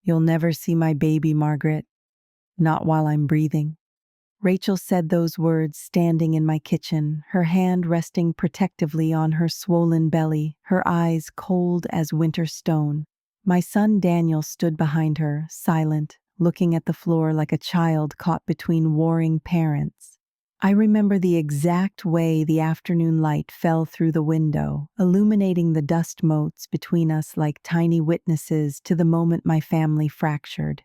You'll never see my baby, Margaret. Not while I'm breathing. Rachel said those words standing in my kitchen, her hand resting protectively on her swollen belly, her eyes cold as winter stone. My son Daniel stood behind her, silent, looking at the floor like a child caught between warring parents. I remember the exact way the afternoon light fell through the window, illuminating the dust motes between us like tiny witnesses to the moment my family fractured.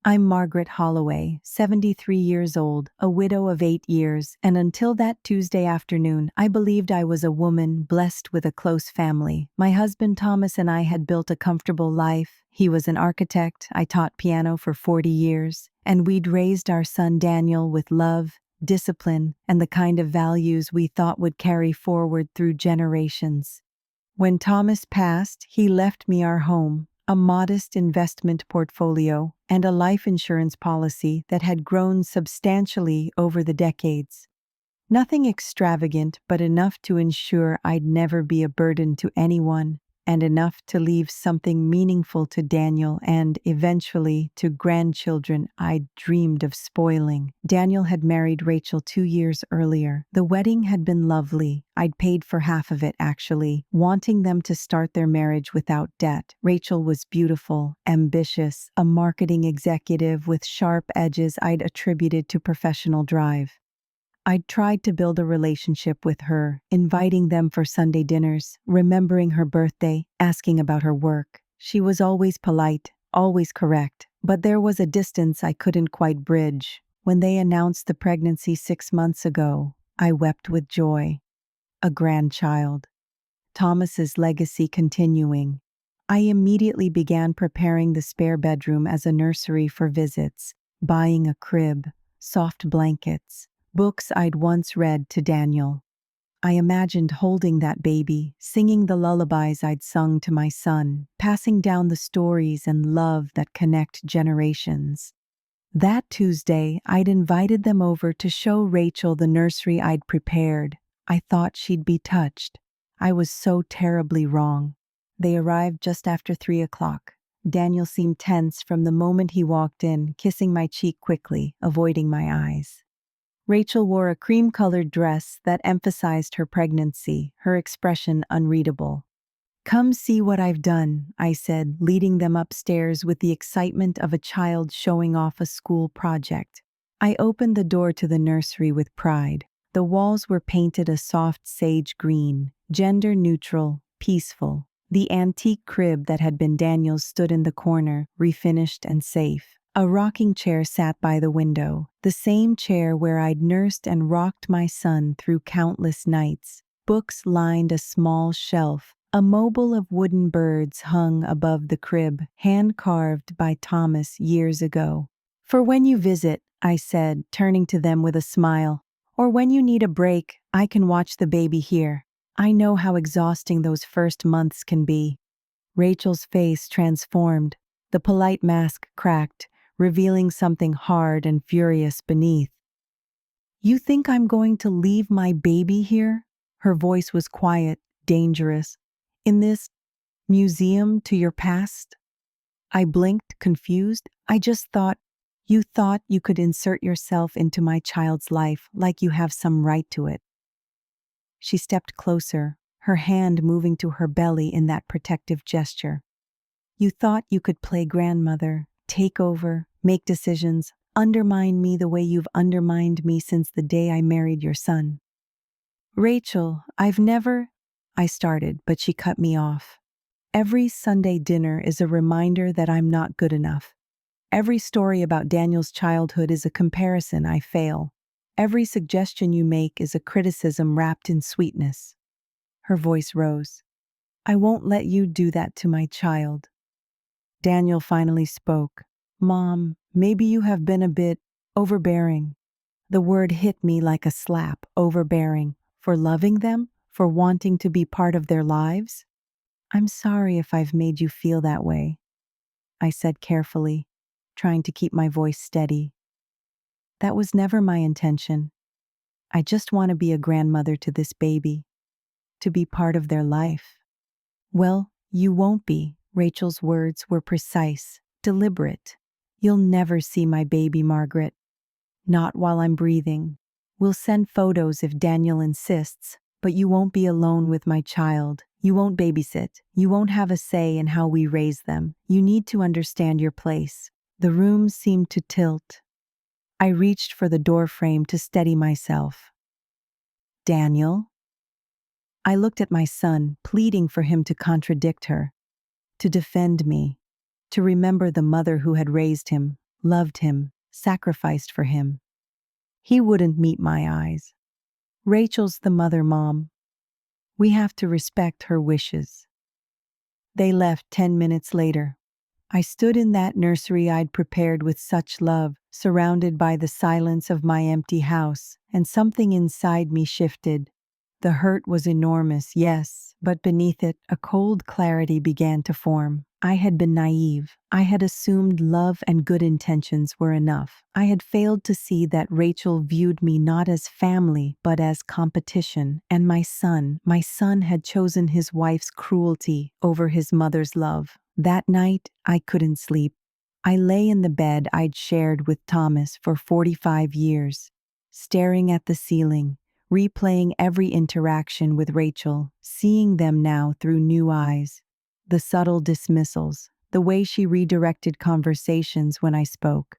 I'm Margaret Holloway, 73 years old, a widow of 8 years, and until that Tuesday afternoon, I believed I was a woman blessed with a close family. My husband Thomas and I had built a comfortable life. He was an architect, I taught piano for 40 years, and we'd raised our son Daniel with love, discipline, and the kind of values we thought would carry forward through generations. When Thomas passed, he left me our home, a modest investment portfolio, and a life insurance policy that had grown substantially over the decades. Nothing extravagant, but enough to ensure I'd never be a burden to anyone, and enough to leave something meaningful to Daniel and, eventually, to grandchildren I'd dreamed of spoiling. Daniel had married Rachel 2 years earlier. The wedding had been lovely. I'd paid for half of it, actually, wanting them to start their marriage without debt. Rachel was beautiful, ambitious, a marketing executive with sharp edges I'd attributed to professional drive. I'd tried to build a relationship with her, inviting them for Sunday dinners, remembering her birthday, asking about her work. She was always polite, always correct, but there was a distance I couldn't quite bridge. When they announced the pregnancy 6 months ago, I wept with joy. A grandchild. Thomas's legacy continuing. I immediately began preparing the spare bedroom as a nursery for visits, buying a crib, soft blankets, books I'd once read to Daniel. I imagined holding that baby, singing the lullabies I'd sung to my son, passing down the stories and love that connect generations. That Tuesday, I'd invited them over to show Rachel the nursery I'd prepared. I thought she'd be touched. I was so terribly wrong. They arrived just after 3 o'clock. Daniel seemed tense from the moment he walked in, kissing my cheek quickly, avoiding my eyes. Rachel wore a cream-colored dress that emphasized her pregnancy, her expression unreadable. "Come see what I've done," I said, leading them upstairs with the excitement of a child showing off a school project. I opened the door to the nursery with pride. The walls were painted a soft sage green, gender-neutral, peaceful. The antique crib that had been Daniel's stood in the corner, refinished and safe. A rocking chair sat by the window, the same chair where I'd nursed and rocked my son through countless nights. Books lined a small shelf. A mobile of wooden birds hung above the crib, hand-carved by Thomas years ago. "For when you visit," I said, turning to them with a smile, "or when you need a break, I can watch the baby here. I know how exhausting those first months can be." Rachel's face transformed. The polite mask cracked, revealing something hard and furious beneath. "You think I'm going to leave my baby here?" Her voice was quiet, dangerous. "In this museum to your past?" I blinked, confused. "I just thought you could insert yourself into my child's life like you have some right to it." She stepped closer, her hand moving to her belly in that protective gesture. "You thought you could play grandmother, take over, make decisions, undermine me the way you've undermined me since the day I married your son." "Rachel, I've never—" I started, but she cut me off. "Every Sunday dinner is a reminder that I'm not good enough. Every story about Daniel's childhood is a comparison I fail. Every suggestion you make is a criticism wrapped in sweetness." Her voice rose. "I won't let you do that to my child." Daniel finally spoke. "Mom, maybe you have been a bit overbearing." The word hit me like a slap, overbearing. For loving them? For wanting to be part of their lives? "I'm sorry if I've made you feel that way," I said carefully, trying to keep my voice steady. "That was never my intention. I just want to be a grandmother to this baby, to be part of their life." "Well, you won't be." Rachel's words were precise, deliberate. You'll never see my baby, Margaret. Not while I'm breathing. We'll send photos if Daniel insists, but you won't be alone with my child. You won't babysit. You won't have a say in how we raise them. You need to understand your place." The room seemed to tilt. I reached for the doorframe to steady myself. "Daniel?" I looked at my son, pleading for him to contradict her, to defend me, to remember the mother who had raised him, loved him, sacrificed for him. He wouldn't meet my eyes. "Rachel's the mother, Mom. We have to respect her wishes." They left 10 minutes later. I stood in that nursery I'd prepared with such love, surrounded by the silence of my empty house, and something inside me shifted. The hurt was enormous, yes, but beneath it, a cold clarity began to form. I had been naive. I had assumed love and good intentions were enough. I had failed to see that Rachel viewed me not as family, but as competition. And my son had chosen his wife's cruelty over his mother's love. That night, I couldn't sleep. I lay in the bed I'd shared with Thomas for 45 years, staring at the ceiling, replaying every interaction with Rachel, seeing them now through new eyes. The subtle dismissals, the way she redirected conversations when I spoke,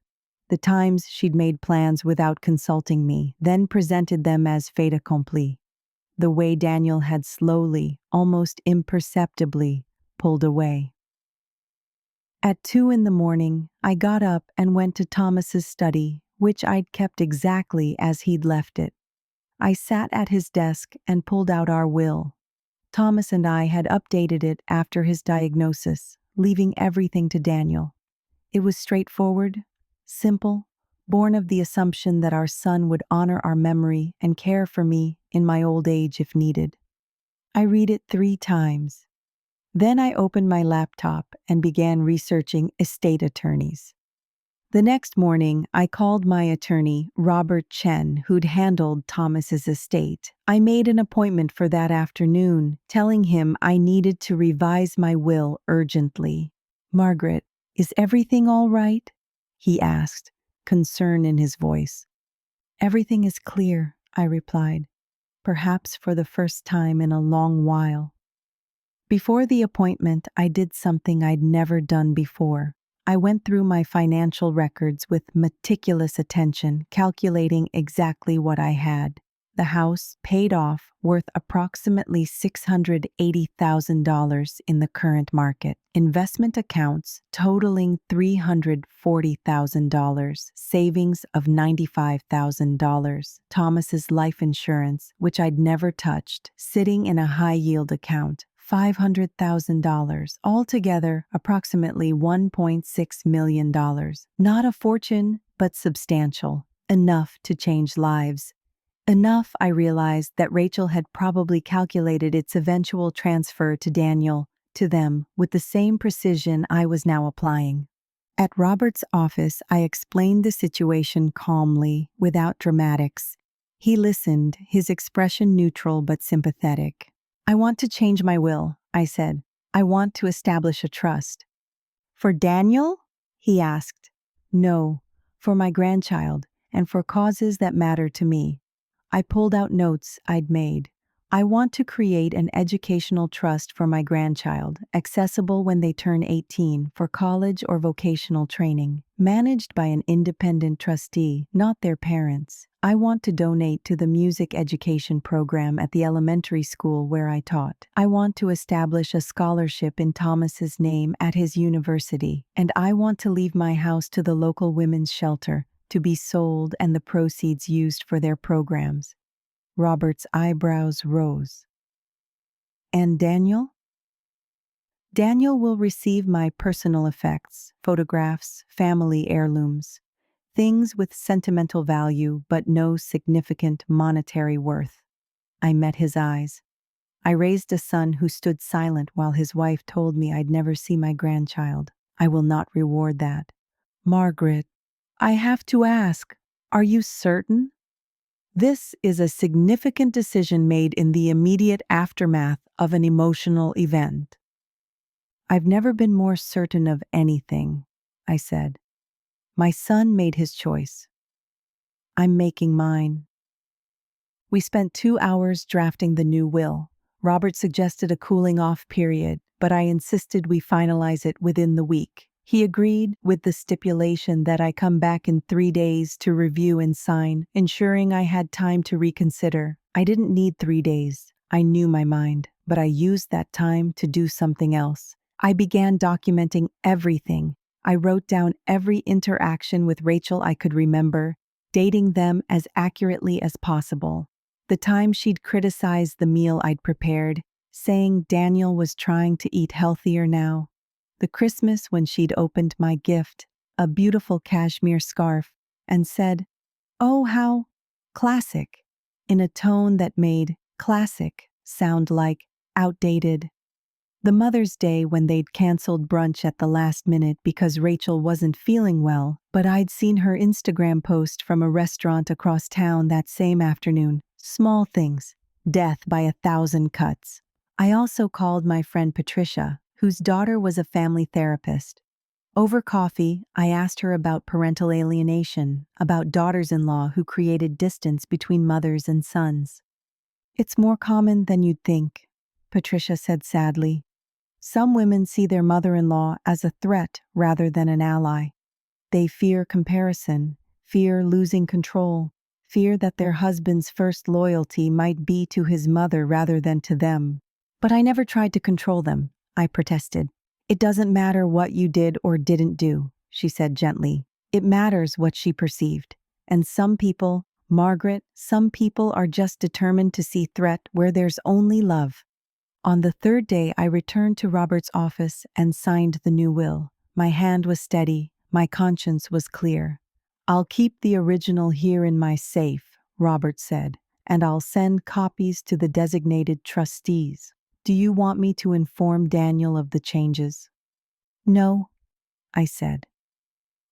the times she'd made plans without consulting me, then presented them as fait accompli, the way Daniel had slowly, almost imperceptibly, pulled away. At 2 in the morning, I got up and went to Thomas's study, which I'd kept exactly as he'd left it. I sat at his desk and pulled out our will. Thomas and I had updated it after his diagnosis, leaving everything to Daniel. It was straightforward, simple, born of the assumption that our son would honor our memory and care for me in my old age if needed. I read it 3 times. Then I opened my laptop and began researching estate attorneys. The next morning, I called my attorney, Robert Chen, who'd handled Thomas's estate. I made an appointment for that afternoon, telling him I needed to revise my will urgently. "Margaret, is everything all right?" he asked, concern in his voice. "Everything is clear," I replied, perhaps for the first time in a long while. Before the appointment, I did something I'd never done before. I went through my financial records with meticulous attention, calculating exactly what I had. The house paid off, worth approximately $680,000 in the current market. Investment accounts totaling $340,000, savings of $95,000. Thomas's life insurance, which I'd never touched, sitting in a high-yield account. $500,000, altogether approximately $1.6 million. Not a fortune, but substantial, enough to change lives. Enough, I realized, that Rachel had probably calculated its eventual transfer to Daniel, to them, with the same precision I was now applying. At Robert's office, I explained the situation calmly, without dramatics. He listened, his expression neutral but sympathetic. "I want to change my will," I said. "I want to establish a trust." "For Daniel?" he asked. "No, for my grandchild, and for causes that matter to me." I pulled out notes I'd made. "I want to create an educational trust for my grandchild, accessible when they turn 18, for college or vocational training, managed by an independent trustee, not their parents. I want to donate to the music education program at the elementary school where I taught. I want to establish a scholarship in Thomas's name at his university, and I want to leave my house to the local women's shelter, to be sold and the proceeds used for their programs." Robert's eyebrows rose. "And Daniel?" "Daniel will receive my personal effects, photographs, family heirlooms, things with sentimental value but no significant monetary worth." I met his eyes. I raised a son who stood silent while his wife told me I'd never see my grandchild. "I will not reward that." "Margaret, I have to ask, are you certain?" "This is a significant decision made in the immediate aftermath of an emotional event." "I've never been more certain of anything," I said. My son made his choice. I'm making mine. We spent 2 hours drafting the new will. Robert suggested a cooling off period, but I insisted we finalize it within the week. He agreed with the stipulation that I come back in 3 days to review and sign, ensuring I had time to reconsider. I didn't need 3 days. I knew my mind, but I used that time to do something else. I began documenting everything. I wrote down every interaction with Rachel I could remember, dating them as accurately as possible. The time she'd criticized the meal I'd prepared, saying Daniel was trying to eat healthier now. The Christmas when she'd opened my gift, a beautiful cashmere scarf, and said, "Oh, how classic," in a tone that made classic sound like outdated. The Mother's Day when they'd canceled brunch at the last minute because Rachel wasn't feeling well, but I'd seen her Instagram post from a restaurant across town that same afternoon. Small things, death by 1,000 cuts. I also called my friend Patricia, whose daughter was a family therapist. Over coffee, I asked her about parental alienation, about daughters-in-law who created distance between mothers and sons. "It's more common than you'd think," Patricia said sadly. "Some women see their mother-in-law as a threat rather than an ally. They fear comparison, fear losing control, fear that their husband's first loyalty might be to his mother rather than to them. But I never tried to control them," I protested. "It doesn't matter what you did or didn't do," she said gently. "It matters what she perceived. And some people, Margaret, some people are just determined to see threat where there's only love." On the third day, I returned to Robert's office and signed the new will. My hand was steady, my conscience was clear. "I'll keep the original here in my safe," Robert said, "and I'll send copies to the designated trustees. Do you want me to inform Daniel of the changes?" "No," I said.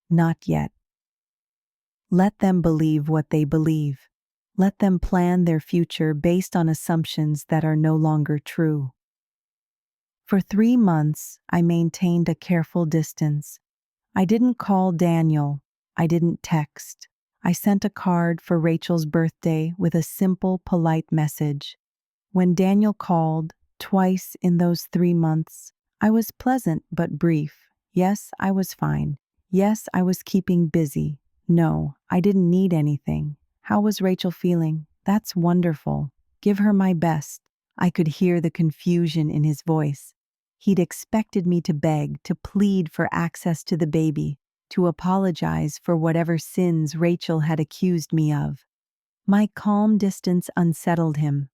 "Not yet. Let them believe what they believe. Let them plan their future based on assumptions that are no longer true." For 3 months, I maintained a careful distance. I didn't call Daniel. I didn't text. I sent a card for Rachel's birthday with a simple, polite message. When Daniel called, twice in those 3 months, I was pleasant but brief. Yes, I was fine. Yes, I was keeping busy. No, I didn't need anything. How was Rachel feeling? That's wonderful. Give her my best. I could hear the confusion in his voice. He'd expected me to beg, to plead for access to the baby, to apologize for whatever sins Rachel had accused me of. My calm distance unsettled him.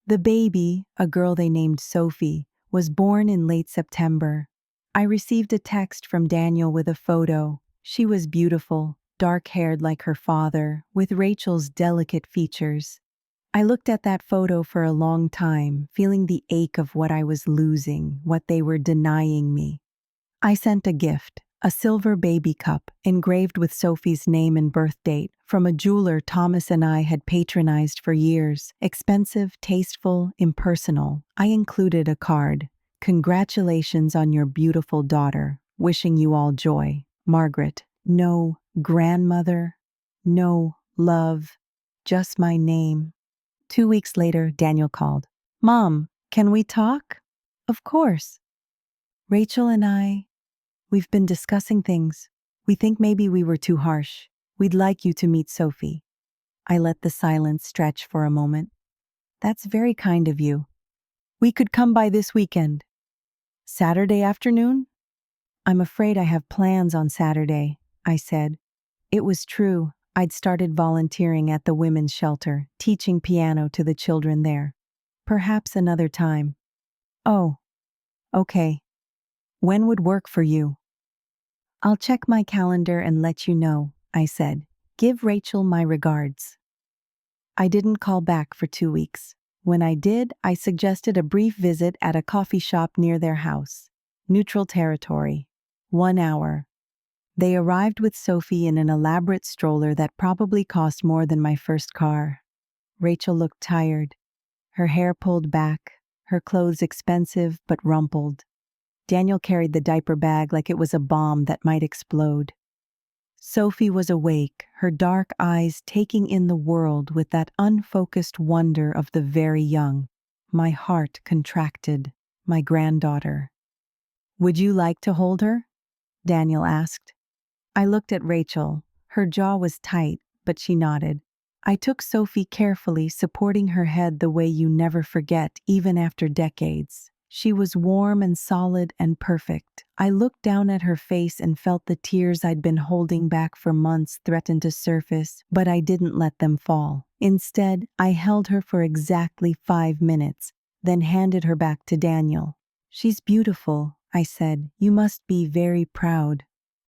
The baby, a girl they named Sophie, was born in late September. I received a text from Daniel with a photo. She was beautiful, dark-haired like her father, with Rachel's delicate features. I looked at that photo for a long time, feeling the ache of what I was losing, what they were denying me. I sent a gift, a silver baby cup, engraved with Sophie's name and birth date, from a jeweler Thomas and I had patronized for years. Expensive, tasteful, impersonal. I included a card. "Congratulations on your beautiful daughter. Wishing you all joy. Margaret." No grandmother, no love, just my name. 2 weeks later, Daniel called. "Mom, can we talk?" "Of course." "Rachel and we've been discussing things. We think maybe we were too harsh. We'd like you to meet Sophie." I let the silence stretch for a moment. "That's very kind of you. We could come by this weekend." "Saturday afternoon?" "I'm afraid I have plans on Saturday," I said. It was true. I'd started volunteering at the women's shelter, teaching piano to the children there. "Perhaps another time." "Oh, okay. When would work for you?" "I'll check my calendar and let you know," I said. "Give Rachel my regards." I didn't call back for 2 weeks. When I did, I suggested a brief visit at a coffee shop near their house. Neutral territory. 1 hour. They arrived with Sophie in an elaborate stroller that probably cost more than my first car. Rachel looked tired, her hair pulled back, her clothes expensive but rumpled. Daniel carried the diaper bag like it was a bomb that might explode. Sophie was awake, her dark eyes taking in the world with that unfocused wonder of the very young. My heart contracted. My granddaughter. "Would you like to hold her?" Daniel asked. I looked at Rachel. Her jaw was tight, but she nodded. I took Sophie carefully, supporting her head the way you never forget, even after decades. She was warm and solid and perfect. I looked down at her face and felt the tears I'd been holding back for months threaten to surface, but I didn't let them fall. Instead, I held her for exactly 5 minutes, then handed her back to Daniel. "She's beautiful," I said. "You must be very proud."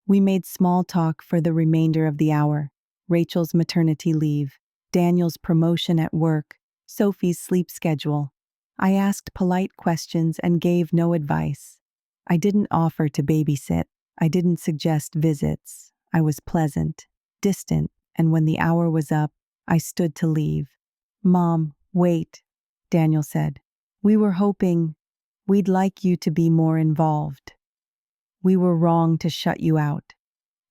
We made small talk for the remainder of the hour. Rachel's maternity leave, Daniel's promotion at work, Sophie's sleep schedule. I asked polite questions and gave no advice. I didn't offer to babysit. I didn't suggest visits. I was pleasant, distant, and when the hour was up, I stood to leave. "Mom, wait," Daniel said. We'd like you to be more involved. We were wrong to shut you out."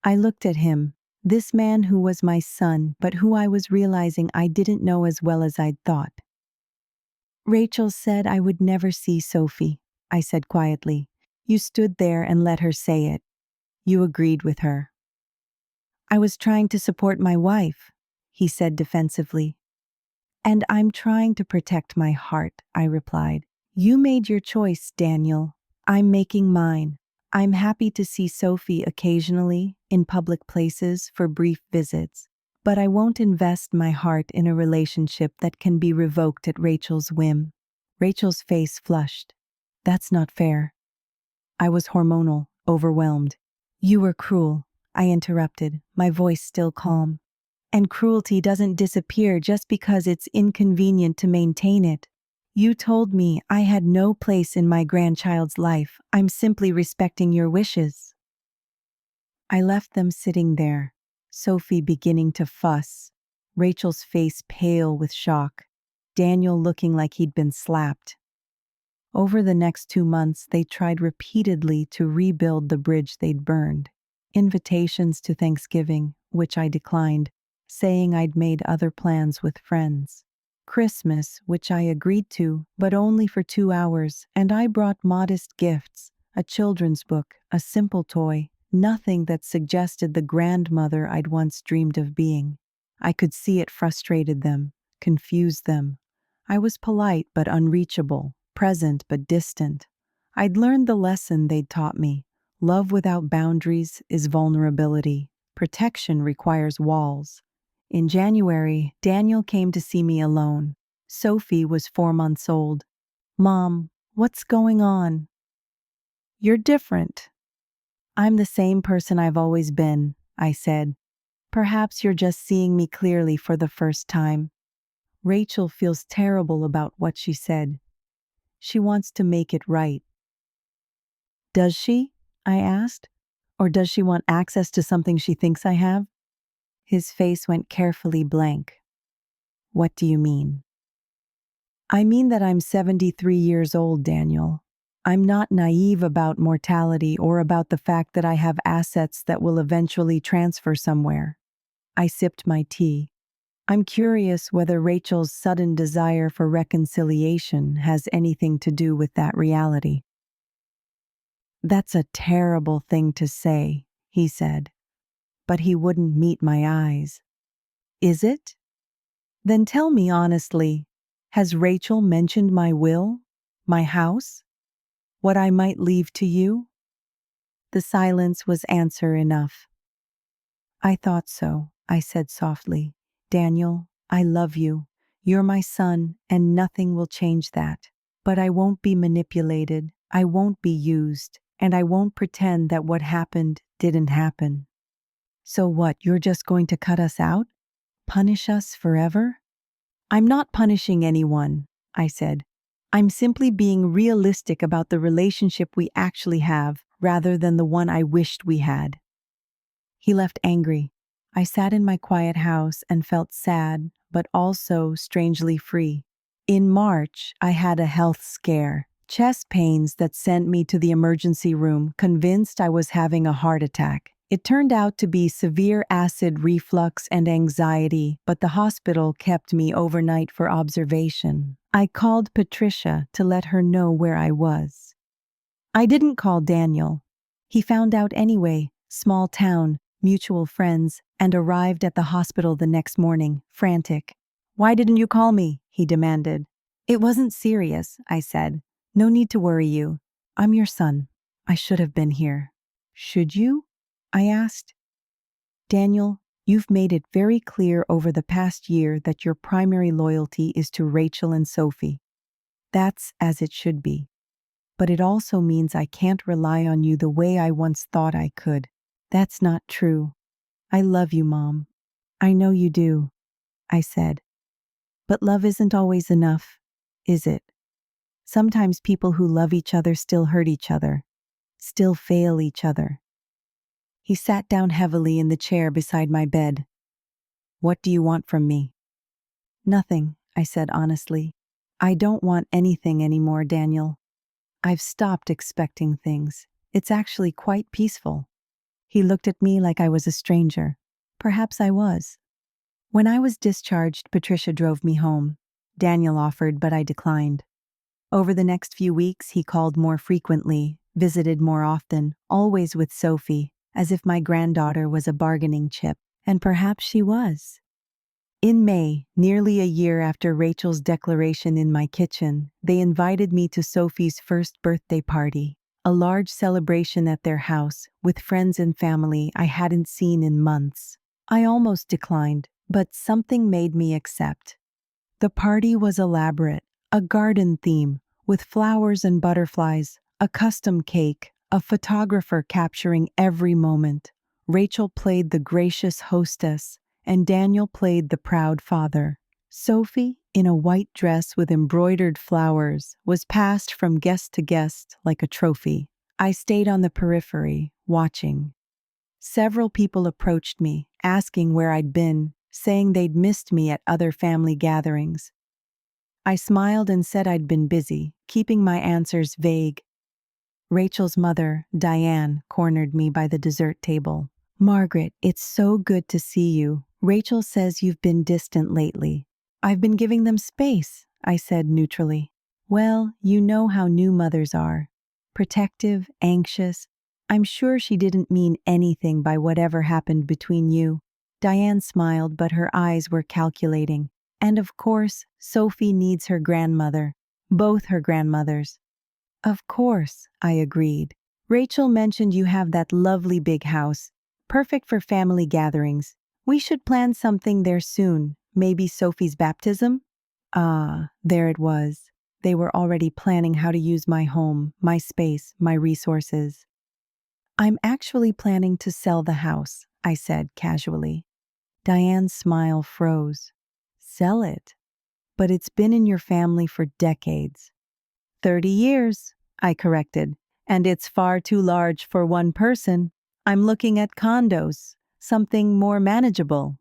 I looked at him, this man who was my son, but who I was realizing I didn't know as well as I'd thought. "Rachel said I would never see Sophie," I said quietly. "You stood there and let her say it. You agreed with her." "I was trying to support my wife," he said defensively. "And I'm trying to protect my heart," I replied. "You made your choice, Daniel. I'm making mine. I'm happy to see Sophie occasionally, in public places, for brief visits. But I won't invest my heart in a relationship that can be revoked at Rachel's whim." Rachel's face flushed. "That's not fair." I was hormonal, overwhelmed. "You were cruel," I interrupted, my voice still calm. "And cruelty doesn't disappear just because it's inconvenient to maintain it. You told me I had no place in my grandchild's life. I'm simply respecting your wishes." I left them sitting there, Sophie beginning to fuss, Rachel's face pale with shock, Daniel looking like he'd been slapped. Over the next 2 months, they tried repeatedly to rebuild the bridge they'd burned. Invitations to Thanksgiving, which I declined, saying I'd made other plans with friends. Christmas, which I agreed to, but only for 2 hours, and I brought modest gifts, a children's book, a simple toy, nothing that suggested the grandmother I'd once dreamed of being. I could see it frustrated them, confused them. I was polite but unreachable, present but distant. I'd learned the lesson they'd taught me. Love without boundaries is vulnerability. Protection requires walls. In January, Daniel came to see me alone. Sophie was 4 months old. "Mom, what's going on?" "You're different." "I'm the same person I've always been," I said. "Perhaps you're just seeing me clearly for the first time." Rachel feels terrible about what she said. She wants to make it right. "Does she?" I asked. "Or does she want access to something she thinks I have?" His face went carefully blank. "What do you mean?" "I mean that I'm 73 years old, Daniel. I'm not naive about mortality or about the fact that I have assets that will eventually transfer somewhere." I sipped my tea. I'm curious whether Rachel's sudden desire for reconciliation has anything to do with that reality. "That's a terrible thing to say," he said, but he wouldn't meet my eyes. "Is it? Then tell me honestly, has Rachel mentioned my will? My house? What I might leave to you?" The silence was answer enough. "I thought so," I said softly. "Daniel, I love you. You're my son, and nothing will change that. But I won't be manipulated, I won't be used, and I won't pretend that what happened didn't happen." "So what, you're just going to cut us out? Punish us forever?" "I'm not punishing anyone," I said. "I'm simply being realistic about the relationship we actually have, rather than the one I wished we had." He left angry. I sat in my quiet house and felt sad, but also strangely free. In March, I had a health scare. chest pains that sent me to the emergency room, convinced I was having a heart attack. It turned out to be severe acid reflux and anxiety, but the hospital kept me overnight for observation. I called Patricia to let her know where I was. I didn't call Daniel. He found out anyway, small town, mutual friends, and arrived at the hospital the next morning, frantic. "Why didn't you call me?" he demanded. "It wasn't serious," I said. "No need to worry you. I'm your son. I should have been here." "Should you?" I asked. "Daniel, you've made it very clear over the past year that your primary loyalty is to Rachel and Sophie. That's as it should be. But it also means I can't rely on you the way I once thought I could." "That's not true. I love you, Mom." "I know you do," I said. "But love isn't always enough, is it? Sometimes people who love each other still hurt each other, still fail each other." He sat down heavily in the chair beside my bed. "What do you want from me?" "Nothing," I said honestly. "I don't want anything anymore, Daniel. I've stopped expecting things. It's actually quite peaceful." He looked at me like I was a stranger. Perhaps I was. When I was discharged, Patricia drove me home. Daniel offered, but I declined. Over the next few weeks, he called more frequently, visited more often, always with Sophie, as if my granddaughter was a bargaining chip. And perhaps she was. In May, nearly a year after Rachel's declaration in my kitchen, they invited me to Sophie's first birthday party, a large celebration at their house, with friends and family I hadn't seen in months. I almost declined, but something made me accept. The party was elaborate, a garden theme, with flowers and butterflies, a custom cake, a photographer capturing every moment. Rachel played the gracious hostess, and Daniel played the proud father. Sophie, in a white dress with embroidered flowers, was passed from guest to guest like a trophy. I stayed on the periphery, watching. Several people approached me, asking where I'd been, saying they'd missed me at other family gatherings. I smiled and said I'd been busy, keeping my answers vague. Rachel's mother, Diane, cornered me by the dessert table. "Margaret, it's so good to see you. Rachel says you've been distant lately." "I've been giving them space," I said neutrally. "Well, you know how new mothers are. Protective, anxious. I'm sure she didn't mean anything by whatever happened between you." Diane smiled, but her eyes were calculating. "And of course, Sophie needs her grandmother. Both her grandmothers." "Of course," I agreed. "Rachel mentioned you have that lovely big house, perfect for family gatherings. We should plan something there soon, maybe Sophie's baptism?" Ah, there it was. They were already planning how to use my home, my space, my resources. "I'm actually planning to sell the house," I said casually. Diane's smile froze. "Sell it? But it's been in your family for decades." 30 years, I corrected, "and it's far too large for one person. I'm looking at condos, something more manageable."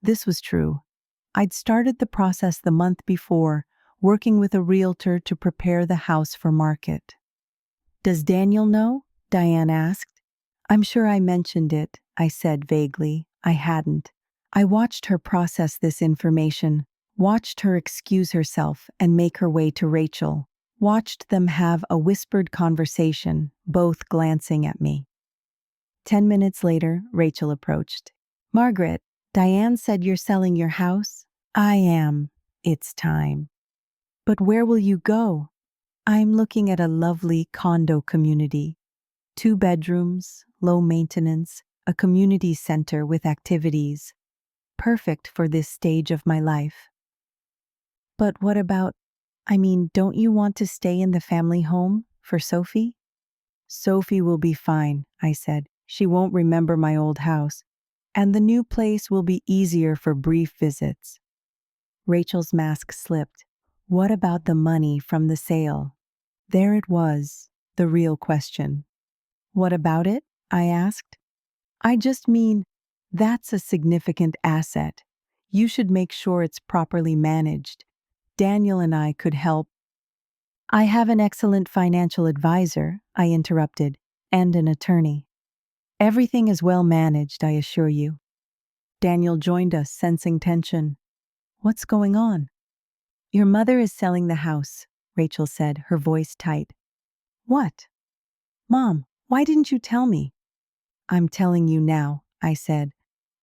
This was true. I'd started the process the month before, working with a realtor to prepare the house for market. "Does Daniel know?" Diane asked. "I'm sure I mentioned it," I said vaguely. I hadn't. I watched her process this information, watched her excuse herself and make her way to Rachel, watched them have a whispered conversation, both glancing at me. 10 minutes later, Rachel approached. "Margaret, Diane said you're selling your house?" "I am. It's time." "But where will you go?" "I'm looking at a lovely condo community. 2 bedrooms, low maintenance, a community center with activities. Perfect for this stage of my life." "But what about, don't you want to stay in the family home for Sophie?" "Sophie will be fine," I said. "She won't remember my old house. And the new place will be easier for brief visits." Rachel's mask slipped. "What about the money from the sale?" There it was, the real question. "What about it?" I asked. "I just mean, that's a significant asset. You should make sure it's properly managed. Daniel and I could help." I have an excellent financial advisor, I interrupted, and an attorney. Everything is well managed, I assure you. Daniel joined us, sensing tension. What's going on? Your mother is selling the house, Rachel said, her voice tight. What? Mom, why didn't you tell me? I'm telling you now, I said.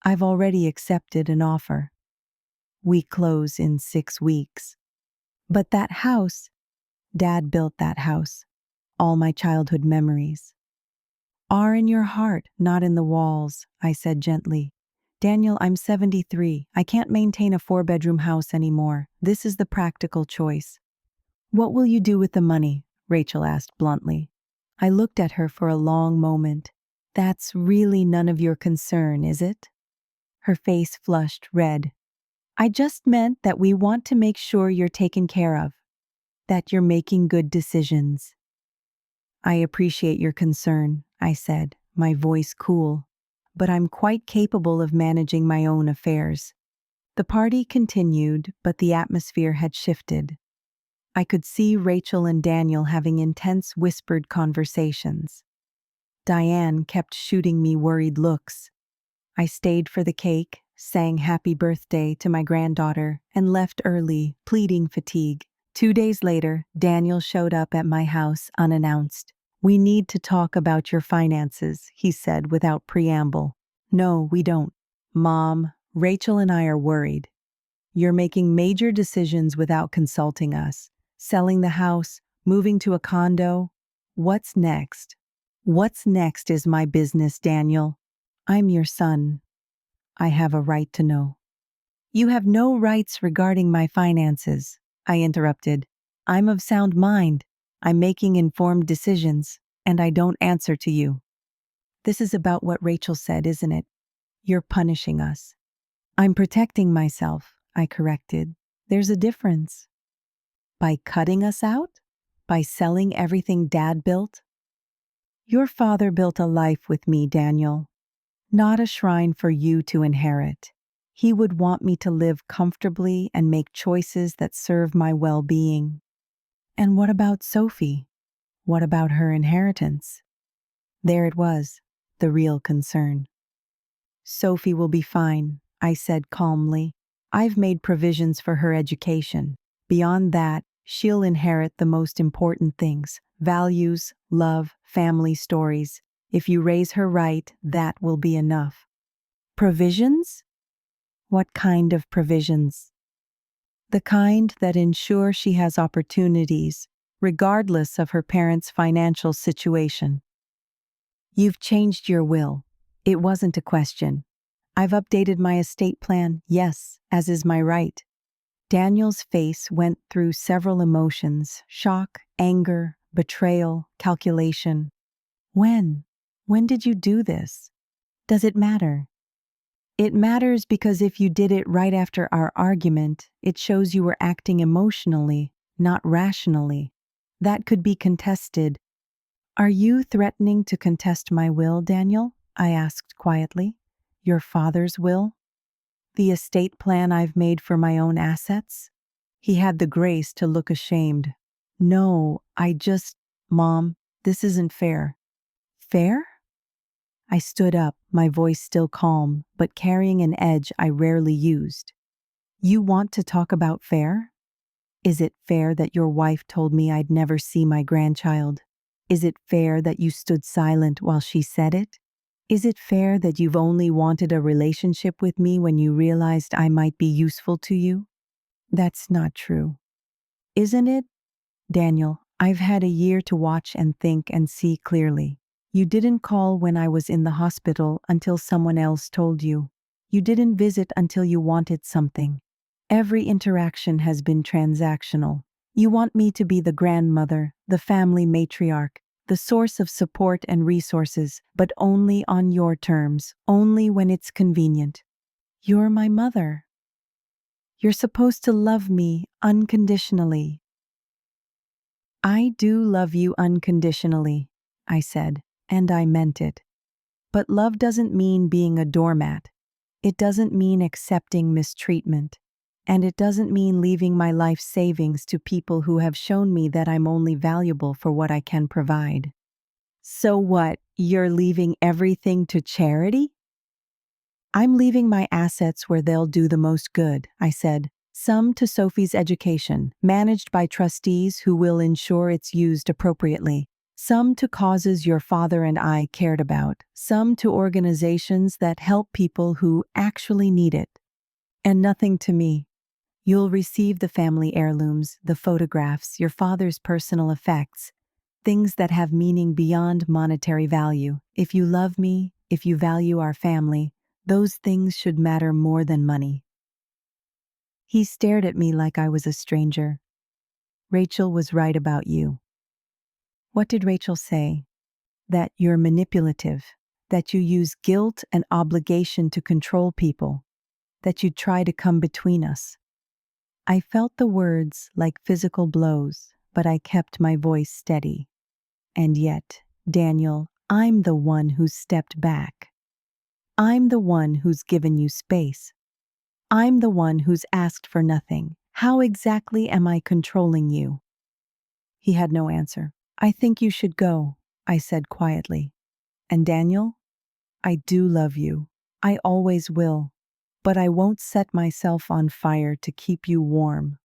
I've already accepted an offer. We close in 6 weeks. But that house, Dad built that house. All my childhood memories are in your heart, not in the walls, I said gently. Daniel, I'm 73. I can't maintain a 4-bedroom house anymore. This is the practical choice. What will you do with the money? Rachel asked bluntly. I looked at her for a long moment. That's really none of your concern, is it? Her face flushed red. I just meant that we want to make sure you're taken care of, that you're making good decisions. I appreciate your concern, I said, my voice cool, but I'm quite capable of managing my own affairs. The party continued, but the atmosphere had shifted. I could see Rachel and Daniel having intense whispered conversations. Diane kept shooting me worried looks. I stayed for the cake, sang happy birthday to my granddaughter, and left early, pleading fatigue. 2 days later, Daniel showed up at my house unannounced. We need to talk about your finances, he said without preamble. No, we don't. Mom, Rachel and I are worried. You're making major decisions without consulting us. Selling the house, moving to a condo. What's next? What's next is my business, Daniel. I'm your son. I have a right to know. You have no rights regarding my finances, I interrupted. I'm of sound mind. I'm making informed decisions, and I don't answer to you. This is about what Rachel said, isn't it? You're punishing us. I'm protecting myself, I corrected. There's a difference. By cutting us out? By selling everything Dad built? Your father built a life with me, Daniel. Not a shrine for you to inherit. He would want me to live comfortably and make choices that serve my well-being. And what about Sophie? What about her inheritance? There it was, the real concern. Sophie will be fine, I said calmly. I've made provisions for her education. Beyond that, she'll inherit the most important things: values, love, family stories. If you raise her right, that will be enough. Provisions? What kind of provisions? The kind that ensure she has opportunities, regardless of her parents' financial situation. You've changed your will. It wasn't a question. I've updated my estate plan, yes, as is my right. Daniel's face went through several emotions: shock, anger, betrayal, calculation. When? When did you do this? Does it matter? It matters because if you did it right after our argument, it shows you were acting emotionally, not rationally. That could be contested. Are you threatening to contest my will, Daniel? I asked quietly. Your father's will? The estate plan I've made for my own assets? He had the grace to look ashamed. No, Mom, this isn't fair. Fair? I stood up, my voice still calm, but carrying an edge I rarely used. You want to talk about fair? Is it fair that your wife told me I'd never see my grandchild? Is it fair that you stood silent while she said it? Is it fair that you've only wanted a relationship with me when you realized I might be useful to you? That's not true. Isn't it? Daniel, I've had a year to watch and think and see clearly. You didn't call when I was in the hospital until someone else told you. You didn't visit until you wanted something. Every interaction has been transactional. You want me to be the grandmother, the family matriarch, the source of support and resources, but only on your terms, only when it's convenient. You're my mother. You're supposed to love me unconditionally. I do love you unconditionally, I said, and I meant it. But love doesn't mean being a doormat. It doesn't mean accepting mistreatment. And it doesn't mean leaving my life savings to people who have shown me that I'm only valuable for what I can provide. So what, you're leaving everything to charity? I'm leaving my assets where they'll do the most good, I said. Some to Sophie's education, managed by trustees who will ensure it's used appropriately. Some to causes your father and I cared about. Some to organizations that help people who actually need it. And nothing to me. You'll receive the family heirlooms, the photographs, your father's personal effects, things that have meaning beyond monetary value. If you love me, if you value our family, those things should matter more than money. He stared at me like I was a stranger. Rachel was right about you. What did Rachel say? That you're manipulative, that you use guilt and obligation to control people, that you try to come between us. I felt the words like physical blows, but I kept my voice steady. And yet, Daniel, I'm the one who's stepped back. I'm the one who's given you space. I'm the one who's asked for nothing. How exactly am I controlling you? He had no answer. I think you should go, I said quietly. And Daniel, I do love you. I always will. But I won't set myself on fire to keep you warm.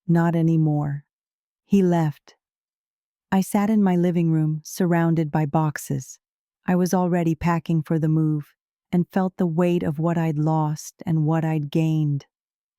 Not anymore. He left. I sat in my living room, surrounded by boxes. I was already packing for the move, and felt the weight of what I'd lost and what I'd gained.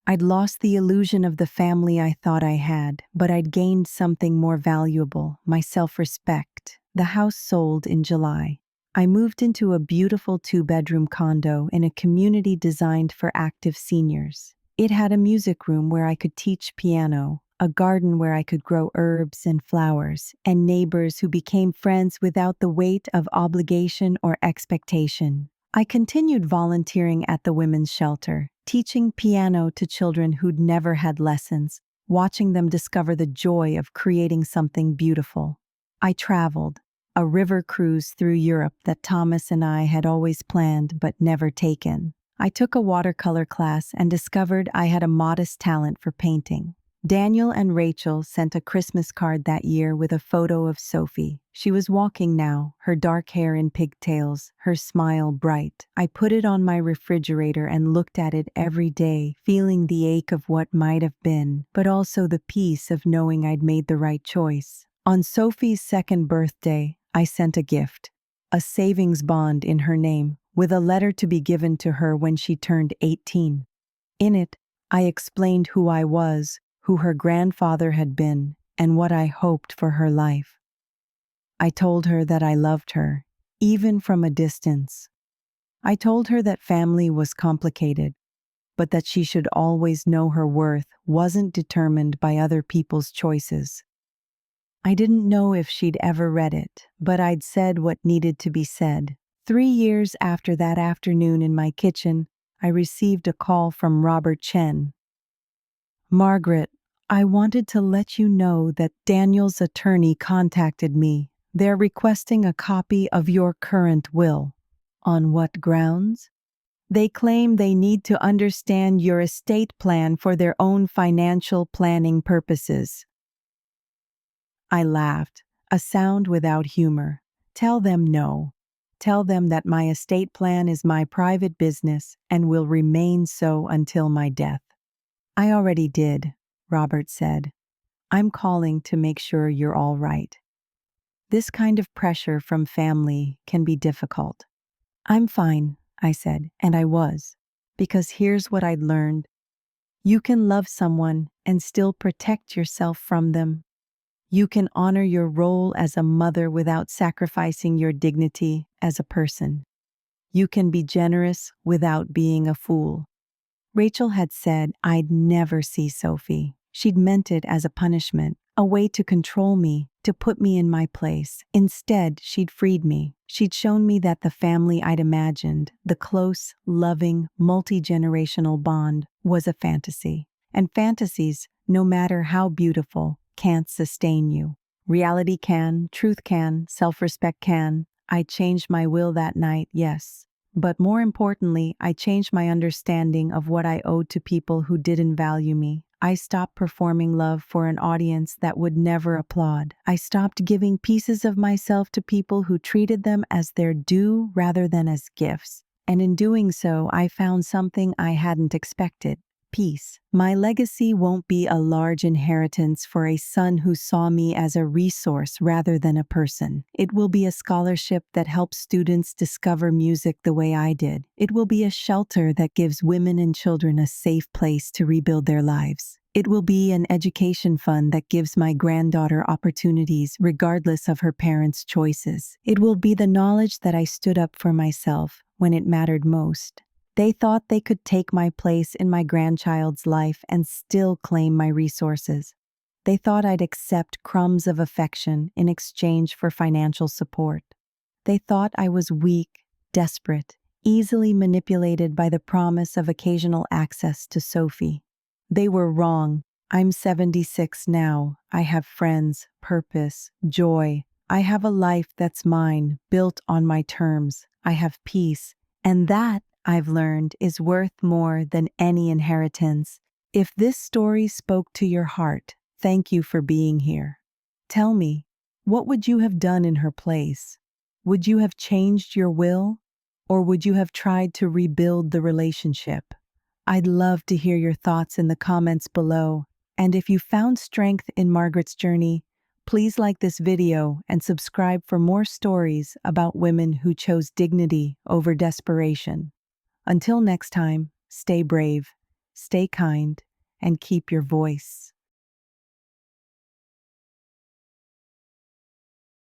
I'd lost the illusion of the family I thought I had, but I'd gained something more valuable, my self-respect. The house sold in July. I moved into a beautiful 2-bedroom condo in a community designed for active seniors. It had a music room where I could teach piano, a garden where I could grow herbs and flowers, and neighbors who became friends without the weight of obligation or expectation. I continued volunteering at the women's shelter, teaching piano to children who'd never had lessons, watching them discover the joy of creating something beautiful. I traveled, a river cruise through Europe that Thomas and I had always planned but never taken. I took a watercolor class and discovered I had a modest talent for painting. Daniel and Rachel sent a Christmas card that year with a photo of Sophie. She was walking now, her dark hair in pigtails, her smile bright. I put it on my refrigerator and looked at it every day, feeling the ache of what might have been, but also the peace of knowing I'd made the right choice. On Sophie's 2nd birthday, I sent a gift, a savings bond in her name, with a letter to be given to her when she turned 18. In it, I explained who I was, who her grandfather had been, and what I hoped for her life. I told her that I loved her, even from a distance. I told her that family was complicated, but that she should always know her worth wasn't determined by other people's choices. I didn't know if she'd ever read it, but I'd said what needed to be said. 3 years after that afternoon in my kitchen, I received a call from Robert Chen. Margaret, I wanted to let you know that Daniel's attorney contacted me. They're requesting a copy of your current will. On what grounds? They claim they need to understand your estate plan for their own financial planning purposes. I laughed, a sound without humor. Tell them no. Tell them that my estate plan is my private business and will remain so until my death. I already did, Robert said. I'm calling to make sure you're all right. This kind of pressure from family can be difficult. I'm fine, I said, and I was, because here's what I'd learned. You can love someone and still protect yourself from them. You can honor your role as a mother without sacrificing your dignity as a person. You can be generous without being a fool. Rachel had said I'd never see Sophie. She'd meant it as a punishment, a way to control me, to put me in my place. Instead, she'd freed me. She'd shown me that the family I'd imagined, the close, loving, multi-generational bond, was a fantasy. And fantasies, no matter how beautiful, can't sustain you. Reality can, truth can, self-respect can. I changed my will that night, yes. But more importantly, I changed my understanding of what I owed to people who didn't value me. I stopped performing love for an audience that would never applaud. I stopped giving pieces of myself to people who treated them as their due rather than as gifts. And in doing so, I found something I hadn't expected: peace. My legacy won't be a large inheritance for a son who saw me as a resource rather than a person. It will be a scholarship that helps students discover music the way I did. It will be a shelter that gives women and children a safe place to rebuild their lives. It will be an education fund that gives my granddaughter opportunities regardless of her parents' choices. It will be the knowledge that I stood up for myself when it mattered most. They thought they could take my place in my grandchild's life and still claim my resources. They thought I'd accept crumbs of affection in exchange for financial support. They thought I was weak, desperate, easily manipulated by the promise of occasional access to Sophie. They were wrong. I'm 76 now. I have friends, purpose, joy. I have a life that's mine, built on my terms. I have peace. And that, I've learned, is worth more than any inheritance. If this story spoke to your heart, thank you for being here. Tell me, what would you have done in her place? Would you have changed your will? Or would you have tried to rebuild the relationship? I'd love to hear your thoughts in the comments below. And if you found strength in Margaret's journey, please like this video and subscribe for more stories about women who chose dignity over desperation. Until next time, stay brave, stay kind, and keep your voice.